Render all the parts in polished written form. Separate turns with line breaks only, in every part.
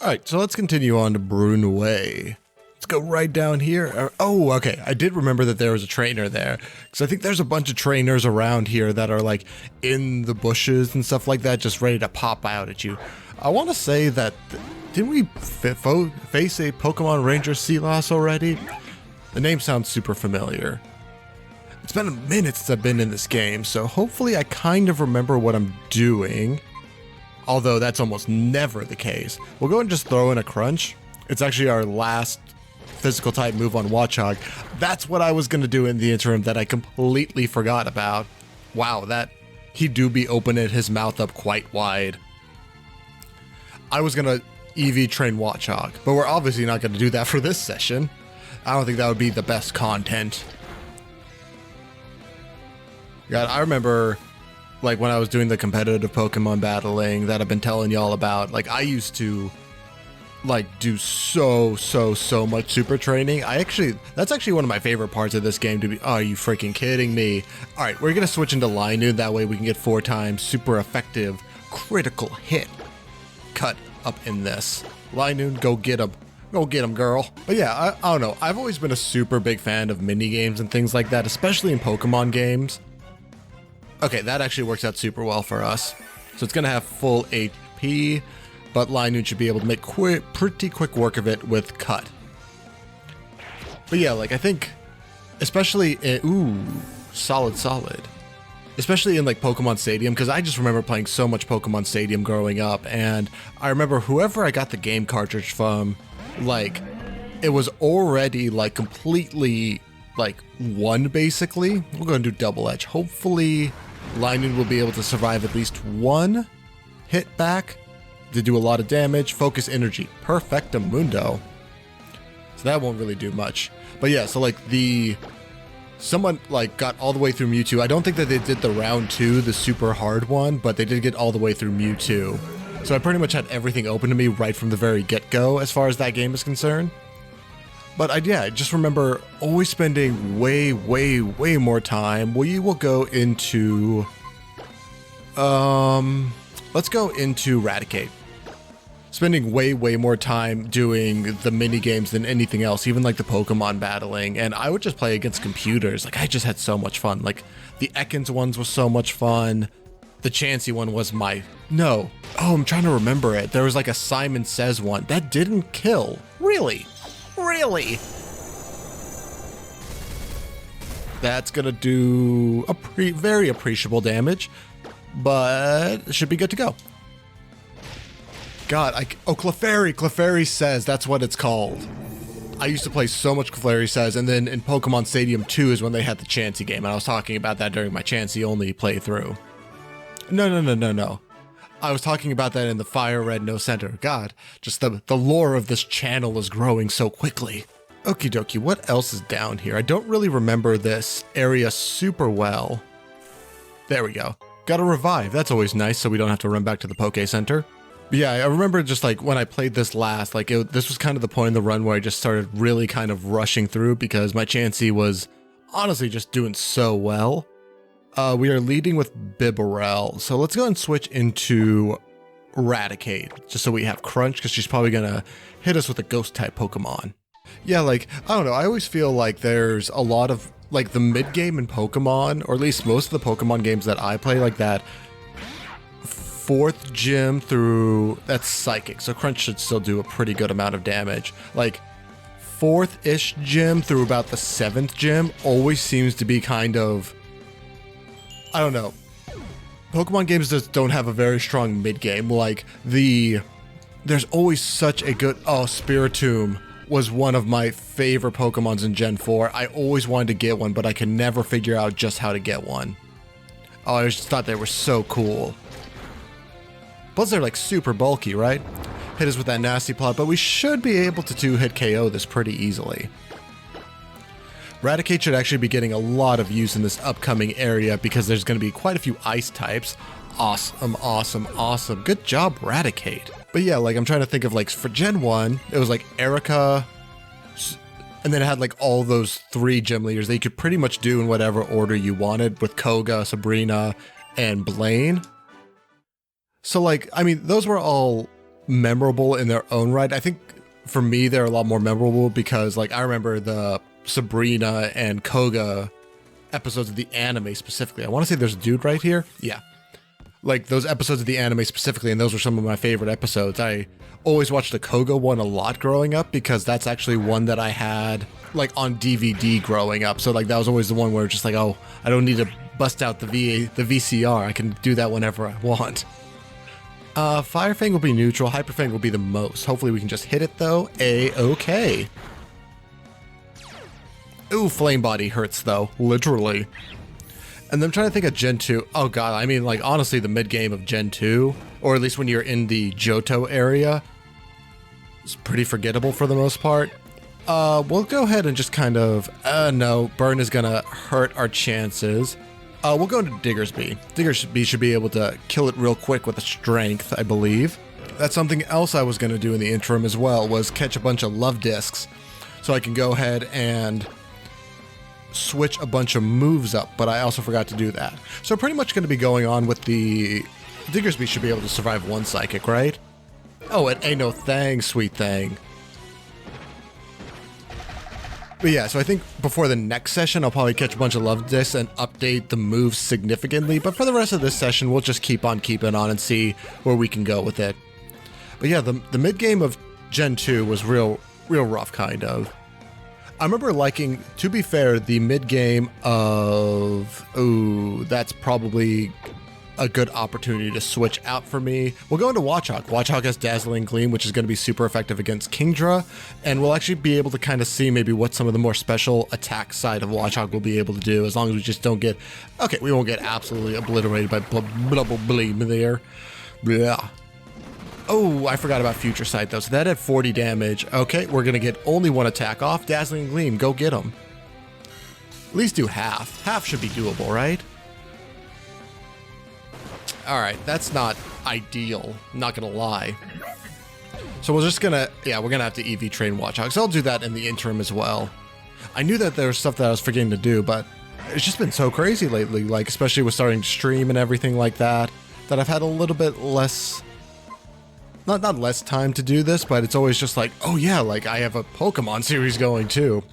Alright, so let's continue on to Brun Way. Let's go right down here. Oh, okay, I did remember that there was a trainer there. Because I think there's a bunch of trainers around here that are like in the bushes and stuff like that, just ready to pop out at you. I want to say that, didn't we face a Pokemon Ranger Sealoss already? The name sounds super familiar. It's been a minute since I've been in this game, so hopefully I kind of remember what I'm doing. Although that's almost never the case. We'll go and just throw in a crunch. It's actually our last physical type move on Watchog. That's what I was going to do in the interim that I completely forgot about. Wow, that he do be opening his mouth up quite wide. I was going to EV train Watchog, but we're obviously not going to do that for this session. I don't think that would be the best content. God, I remember like when I was doing the competitive Pokemon battling that I've been telling y'all about, like I used to like do so much super training. That's actually one of my favorite parts of this game to be, oh, are you freaking kidding me? All right, we're going to switch into Linune. That way we can get 4 times super effective critical hit cut up in this. Linune, go get him. Go get him, girl. But yeah, I don't know. I've always been a super big fan of mini games and things like that, especially in Pokemon games. Okay, that actually works out super well for us. So it's going to have full HP, but Linune should be able to make pretty quick work of it with Cut. But yeah, like I think, especially in, solid. Especially in like Pokemon Stadium, because I just remember playing so much Pokemon Stadium growing up, and I remember whoever I got the game cartridge from, like, it was already like completely like won basically. We're going to do Double Edge. Hopefully Linune will be able to survive at least one hit back to do a lot of damage. Focus energy. Perfectamundo. So that won't really do much. But yeah, so like someone like got all the way through Mewtwo. I don't think that they did the round 2, the super hard one, but they did get all the way through Mewtwo. So I pretty much had everything open to me right from the very get-go as far as that game is concerned. But I just remember always spending way more time. We will go into, let's go into Raticate. Spending way more time doing the mini games than anything else, even like the Pokemon battling. And I would just play against computers. Like I just had so much fun. Like the Ekans ones was so much fun. The Chansey one was oh, I'm trying to remember it. There was like a Simon Says one that didn't kill. Really? That's gonna do a very appreciable damage, but it should be good to go. God, Clefairy Says, that's what it's called. I used to play so much Clefairy Says, and then in Pokemon Stadium 2 is when they had the Chansey game, and I was talking about that during my Chansey only playthrough. No. I was talking about that in the Fire Red No Center. God, just the lore of this channel is growing so quickly. Okie dokie, what else is down here? I don't really remember this area super well. There we go. Got a revive. That's always nice, so we don't have to run back to the Poke Center. But yeah, I remember just like when I played this last, like this was kind of the point in the run where I just started really kind of rushing through because my Chansey was honestly just doing so well. We are leading with Bibarel, so let's go and switch into Raticate, just so we have Crunch, because she's probably going to hit us with a Ghost-type Pokemon. Yeah, like, I don't know, I always feel like there's a lot of, like, the mid-game in Pokemon, or at least most of the Pokemon games that I play, like that 4th gym through, that's Psychic, so Crunch should still do a pretty good amount of damage. Like, 4th-ish gym through about the 7th gym always seems to be kind of, I don't know. Pokemon games just don't have a very strong mid-game. Like, there's always such a good, Spiritomb was one of my favorite Pokemons in Gen 4. I always wanted to get one, but I could never figure out just how to get one. Oh, I just thought they were so cool. Plus, they're like super bulky, right? Hit us with that nasty plot, but we should be able to 2-hit KO this pretty easily. Raticate should actually be getting a lot of use in this upcoming area because there's going to be quite a few ice types. Awesome. Good job, Raticate. But yeah, like I'm trying to think of like for Gen 1, it was like Erica, and then it had like all those 3 gym leaders that you could pretty much do in whatever order you wanted with Koga, Sabrina, and Blaine. So like, I mean, those were all memorable in their own right. I think for me, they're a lot more memorable because like I remember the Sabrina and Koga episodes of the anime specifically. I want to say there's a dude right here. Yeah. Like those episodes of the anime specifically, and those were some of my favorite episodes. I always watched the Koga one a lot growing up because that's actually one that I had like on DVD growing up. So like that was always the one where just like, oh, I don't need to bust out the VCR. I can do that whenever I want. Fire Fang will be neutral. Hyper Fang will be the most. Hopefully we can just hit it though. A-okay. Ooh, Flame Body hurts though, literally. And then I'm trying to think of Gen 2. Oh god, I mean like honestly the mid game of Gen 2, or at least when you're in the Johto area, it's pretty forgettable for the most part. We'll go ahead and just kind of, no, Burn is gonna hurt our chances. We'll go into Diggersby. Diggersby should be able to kill it real quick with a strength, I believe. That's something else I was gonna do in the interim as well, was catch a bunch of love discs. So I can go ahead and switch a bunch of moves up, but I also forgot to do that. So pretty much going to be going on with the Diggersby should be able to survive one psychic, right? Oh, it ain't no thing, sweet thing. But yeah, so I think before the next session, I'll probably catch a bunch of love discs and update the moves significantly. But for the rest of this session, we'll just keep on keeping on and see where we can go with it. But yeah, the mid game of Gen 2 was real rough, kind of. I remember liking, to be fair, the mid-game of... Ooh, that's probably a good opportunity to switch out for me. We'll go into Watchog. Watchog has Dazzling Gleam, which is going to be super effective against Kingdra, and we'll actually be able to kind of see maybe what some of the more special attack side of Watchog will be able to do, as long as we just don't get... Okay, we won't get absolutely obliterated by Double Bleem there. Blah. Oh, I forgot about Future Sight though, so that had 40 damage. Okay, we're gonna get only one attack off. Dazzling Gleam, go get him. At least do half. Half should be doable, right? Alright, that's not ideal, not gonna lie. So we're just gonna, yeah, we're gonna have to EV train Watchog, so I'll do that in the interim as well. I knew that there was stuff that I was forgetting to do, but it's just been so crazy lately, like especially with starting to stream and everything like that, that I've had a little bit less... Not less time to do this, but it's always just like, oh yeah, like I have a Pokemon series going too.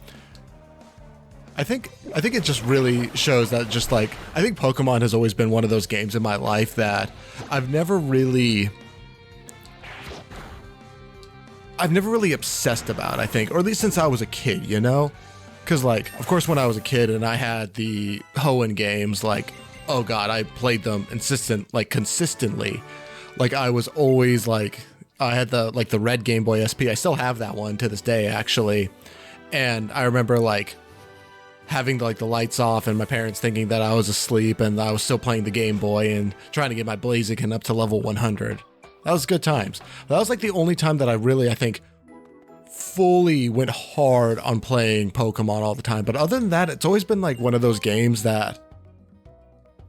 I think it just really shows that just like, I think Pokemon has always been one of those games in my life that I've never really obsessed about, I think, or at least since I was a kid, you know? Because like, of course when I was a kid and I had the Hoenn games, like, oh god, I played them consistently. Like I was always like, I had the red Game Boy SP. I still have that one to this day, actually. And I remember like having the lights off and my parents thinking that I was asleep and I was still playing the Game Boy and trying to get my Blaziken up to level 100. That was good times. That was like the only time that I really, I think, fully went hard on playing Pokemon all the time. But other than that, it's always been like one of those games that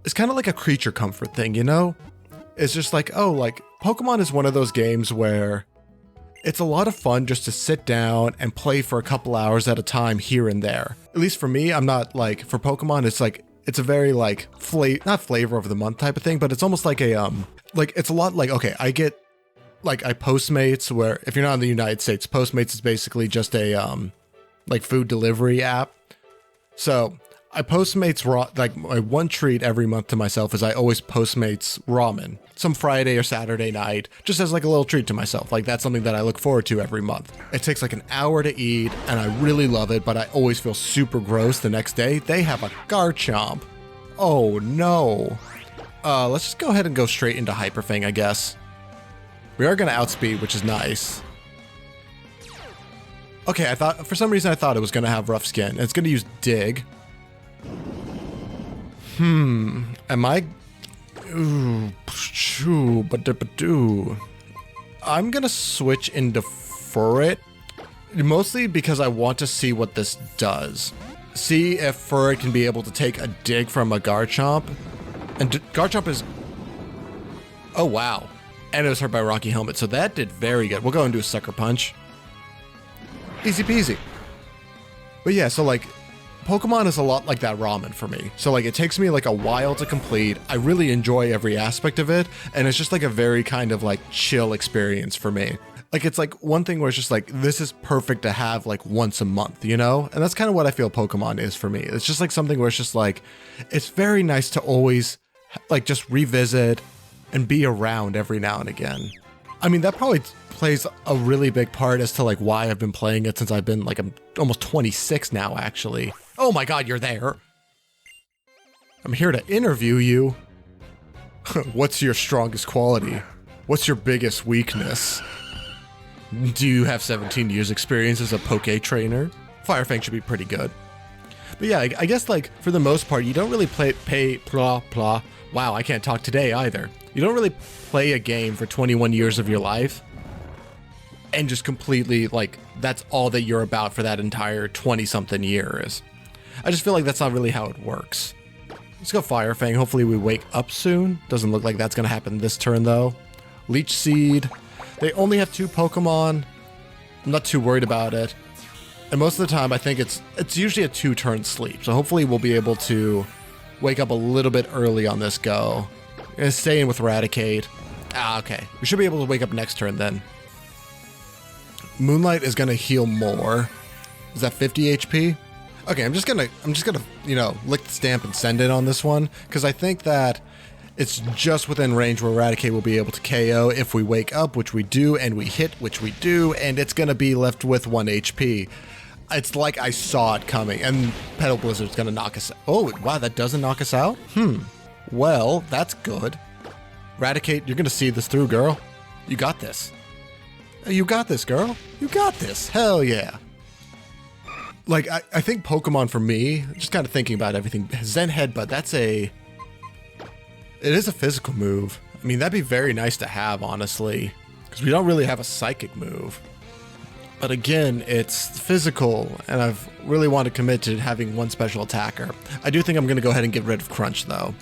it's kind of like a creature comfort thing, you know? It's just like, oh, like Pokemon is one of those games where it's a lot of fun just to sit down and play for a couple hours at a time here and there. At least for me, I'm not like, for Pokemon, it's like, it's a very like, not flavor of the month type of thing, but it's almost like a, like, it's a lot like, okay, I get, like, I Postmates, where if you're not in the United States, Postmates is basically just a, like, food delivery app. So I Postmates like my one treat every month to myself is I always Postmates ramen, some Friday or Saturday night, just as like a little treat to myself. Like that's something that I look forward to every month. It takes like an hour to eat and I really love it, but I always feel super gross the next day. They have a Garchomp. Oh no. Let's just go ahead and go straight into Hyper Fang, I guess. We are gonna outspeed, which is nice. Okay, for some reason I thought it was gonna have rough skin. It's gonna use Dig. Am I... Ooh, I'm gonna switch into Furret, mostly because I want to see what this does. See if Furret can be able to take a dig from a Garchomp. And Garchomp is... Oh, wow. And it was hurt by Rocky Helmet, so that did very good. We'll go and do a Sucker Punch. Easy peasy. But yeah, so like... Pokemon is a lot like that ramen for me. So like it takes me like a while to complete. I really enjoy every aspect of it, and it's just like a very kind of like chill experience for me. Like it's like one thing where it's just like, this is perfect to have like once a month, you know? And that's kind of what I feel Pokemon is for me. It's just like something where it's just like, it's very nice to always like just revisit and be around every now and again. I mean, that probably plays a really big part as to like why I've been playing it since I've been like, I'm almost 26 now, actually. Oh my God, you're there. I'm here to interview you. What's your strongest quality? What's your biggest weakness? Do you have 17 years experience as a Poke trainer? Firefang should be pretty good. But yeah, I guess like for the most part, you don't really wow, I can't talk today either. You don't really play a game for 21 years of your life and just completely like, that's all that you're about for that entire 20 something years. I just feel like that's not really how it works. Let's go Firefang. Hopefully we wake up soon. Doesn't look like that's going to happen this turn though. Leech Seed. They only have 2 Pokemon. I'm not too worried about it. And most of the time, I think it's usually a 2-turn sleep. So hopefully we'll be able to wake up a little bit early on this go. And stay in with Raticate. Okay. We should be able to wake up next turn then. Moonlight is gonna heal more. Is that 50 HP? Okay, I'm just gonna, you know, lick the stamp and send it on this one, because I think that it's just within range where Raticate will be able to KO if we wake up, which we do, and we hit, which we do, and it's gonna be left with 1 HP. It's like I saw it coming, and Petal Blizzard's gonna knock us out. Oh, wow, that doesn't knock us out? Well, that's good. Raticate, you're gonna see this through, girl. You got this. You got this, girl. You got this. Hell yeah. Like, I think Pokemon for me, just kind of thinking about everything, Zen Headbutt, it is a physical move. I mean, that'd be very nice to have, honestly, because we don't really have a psychic move. But again, it's physical, and I've really wanted to commit to having one special attacker. I do think I'm going to go ahead and get rid of Crunch, though.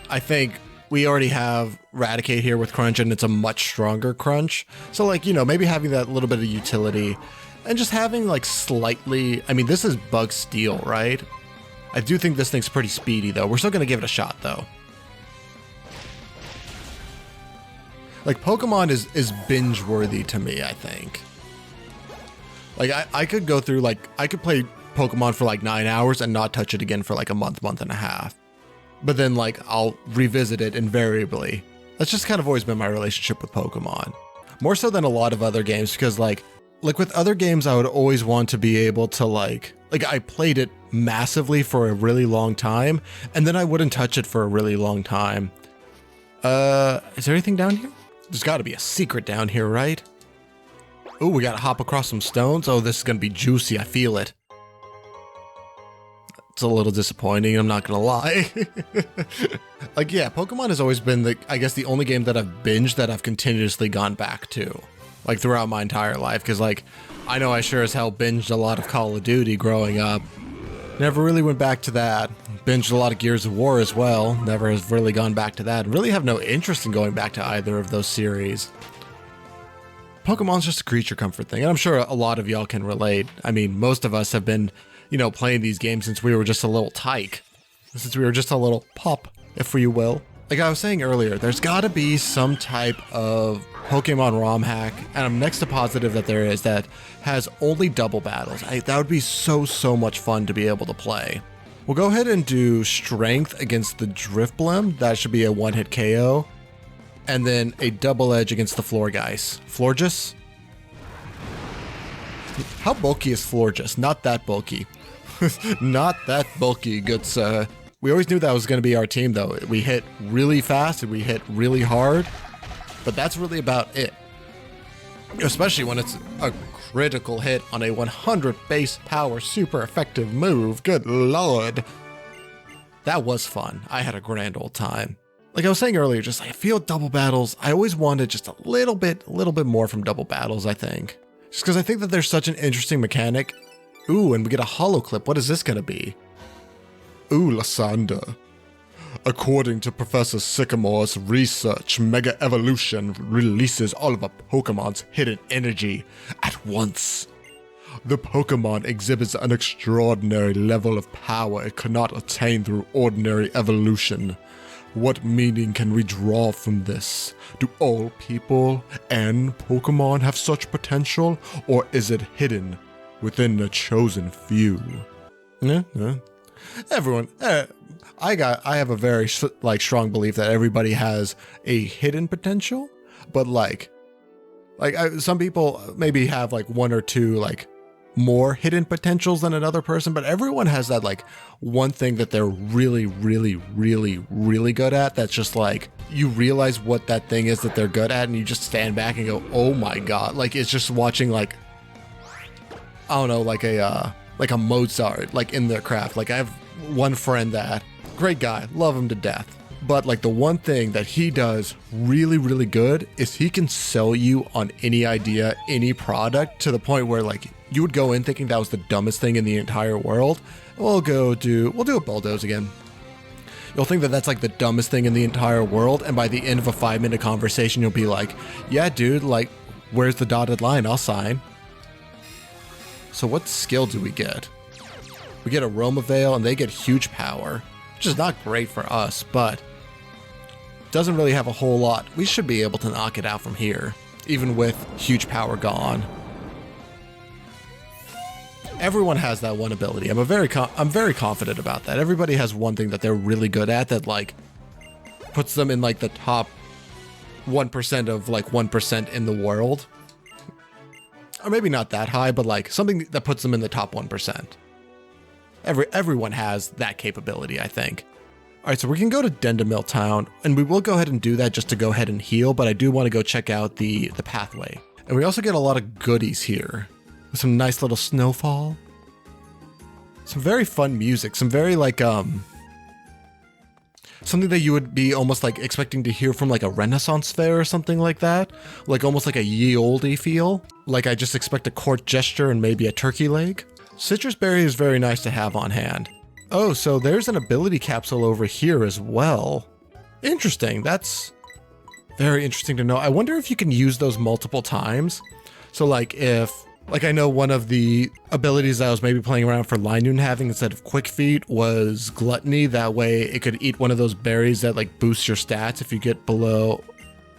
I think we already have Raticate here with Crunch, and it's a much stronger Crunch. So, like, you know, maybe having that little bit of utility, and just having, like, slightly... I mean, this is Bug Steel, right? I do think this thing's pretty speedy, though. We're still going to give it a shot, though. Like, Pokemon is binge-worthy to me, I think. Like, I could go through, like, I could play Pokemon for, like, 9 hours and not touch it again for, like, a month and a half. But then, like, I'll revisit it invariably. That's just kind of always been my relationship with Pokemon. More so than a lot of other games, because, like with other games, I would always want to be able to, like, I played it massively for a really long time, and then I wouldn't touch it for a really long time. Is there anything down here? There's got to be a secret down here, right? Oh, we got to hop across some stones. Oh, this is going to be juicy. I feel it. It's a little disappointing, I'm not going to lie. Like, yeah, Pokemon has always been, I guess, the only game that I've binged that I've continuously gone back to. Like, throughout my entire life. Because, like, I know I sure as hell binged a lot of Call of Duty growing up. Never really went back to that. Binged a lot of Gears of War as well. Never has really gone back to that. Really have no interest in going back to either of those series. Pokemon's just a creature comfort thing, and I'm sure a lot of y'all can relate. I mean, most of us have been, you know, playing these games since we were just a little tyke. Since we were just a little pup, if you will. Like I was saying earlier, there's gotta be some type of Pokemon ROM hack, and I'm next to positive that there is, that has only double battles. That would be so much fun to be able to play. We'll go ahead and do Strength against the Drifblim. That should be a one-hit KO. And then a double edge against the Florgeist. Florges? How bulky is Florges? Not that bulky. Not that bulky, good sir. We always knew that was going to be our team, though. We hit really fast and we hit really hard. But that's really about it. Especially when it's a critical hit on a 100 base power super effective move. Good lord. That was fun. I had a grand old time. Like I was saying earlier, just I feel double battles. I always wanted just a little bit more from double battles, I think. Just because I think that there's such an interesting mechanic. Ooh, and we get a holo clip. What is this going to be? Ooh, Lysander. According to Professor Sycamore's research, Mega Evolution releases all of a Pokemon's hidden energy at once. The Pokemon exhibits an extraordinary level of power it cannot attain through ordinary evolution. What meaning can we draw from this? Do all people and Pokemon have such potential, or is it hidden within the chosen few? Everyone, I have a very strong belief that everybody has a hidden potential, but some people maybe have like one or two like more hidden potentials than another person, but everyone has that like one thing that they're really, really, really, really good at. That's just like, you realize what that thing is that they're good at, and you just stand back and go, oh my God. Like, it's just watching like, I don't know, like a Mozart, like in their craft. Like, I have one friend that, great guy, love him to death. But like the one thing that he does really, really good is he can sell you on any idea, any product, to the point where like you would go in thinking that was the dumbest thing in the entire world. We'll do a bulldoze again. You'll think that that's like the dumbest thing in the entire world, and by the end of a 5-minute conversation, you'll be like, yeah, dude, like, where's the dotted line? I'll sign. So what skill do we get? We get a ROM Veil, and they get huge power, which is not great for us, but doesn't really have a whole lot. We should be able to knock it out from here, even with huge power gone. Everyone has that one ability. I'm very confident about that. Everybody has one thing that they're really good at that like puts them in like the top 1% of like 1% in the world. Or maybe not that high, but like something that puts them in the top 1%. Everyone has that capability, I think. All right, so we can go to Dendemill Town, and we will go ahead and do that just to go ahead and heal, but I do want to go check out the pathway. And we also get a lot of goodies here. Some nice little snowfall. Some very fun music. Some very like, something that you would be almost like expecting to hear from like a Renaissance fair or something like that. Like almost like a ye olde feel. Like I just expect a court gesture and maybe a turkey leg. Citrus berry is very nice to have on hand. Oh, so there's an ability capsule over here as well. Interesting. That's very interesting to know. I wonder if you can use those multiple times. So like if, like I know one of the abilities I was maybe playing around for Linoon having instead of Quick Feet was Gluttony. That way it could eat one of those berries that like boosts your stats if you get below.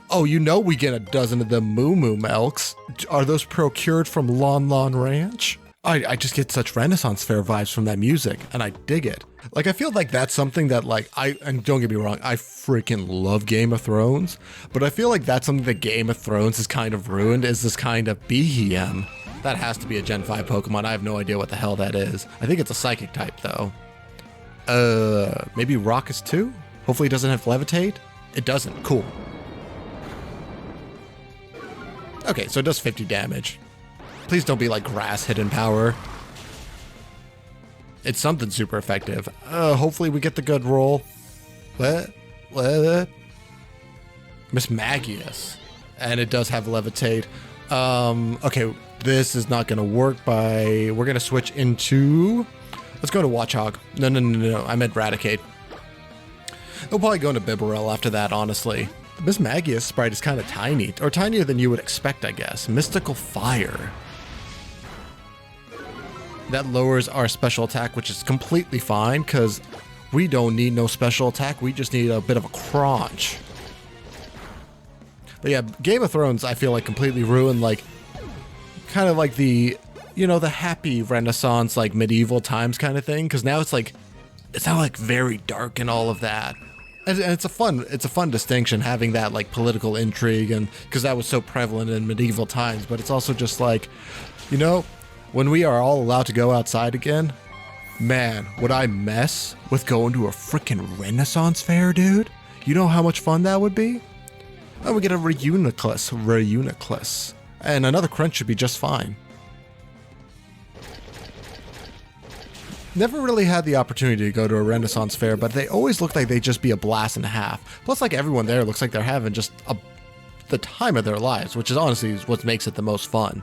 Oh, you know we get a dozen of the Moo Moo Melks. Are those procured from Lon Lon Ranch? I just get such Renaissance Fair vibes from that music, and I dig it. Like, I feel like that's something that, like, and don't get me wrong, I freaking love Game of Thrones, but I feel like that's something that Game of Thrones has kind of ruined, is this kind of BEM. That has to be a Gen 5 Pokemon. I have no idea what the hell that is. I think it's a Psychic type, though. Maybe Raucous 2? Hopefully it doesn't have Levitate? It doesn't. Cool. Okay, so it does 50 damage. Please don't be like grass hidden power. It's something super effective. Hopefully we get the good roll. What? Miss Magius. And it does have Levitate. Okay, this is not gonna work we're gonna switch into, let's go to Watchog. No, I meant Raticate. We'll probably go into Bibarel after that, honestly. Miss Magius sprite is kind of tiny, or tinier than you would expect, I guess. Mystical Fire. That lowers our special attack, which is completely fine, because we don't need no special attack. We just need a bit of a crunch. But yeah, Game of Thrones, I feel like completely ruined, like, kind of like the, you know, the happy Renaissance, like medieval times kind of thing. Because now it's now like very dark and all of that. And it's a fun distinction having that like political intrigue, and because that was so prevalent in medieval times. But it's also just like, you know, when we are all allowed to go outside again, man, would I mess with going to a freaking Renaissance fair, dude? You know how much fun that would be? And we get a Reuniclus. And another crunch should be just fine. Never really had the opportunity to go to a Renaissance fair, but they always look like they'd just be a blast and a half. Plus, like, everyone there looks like they're having just the time of their lives, which is honestly what makes it the most fun.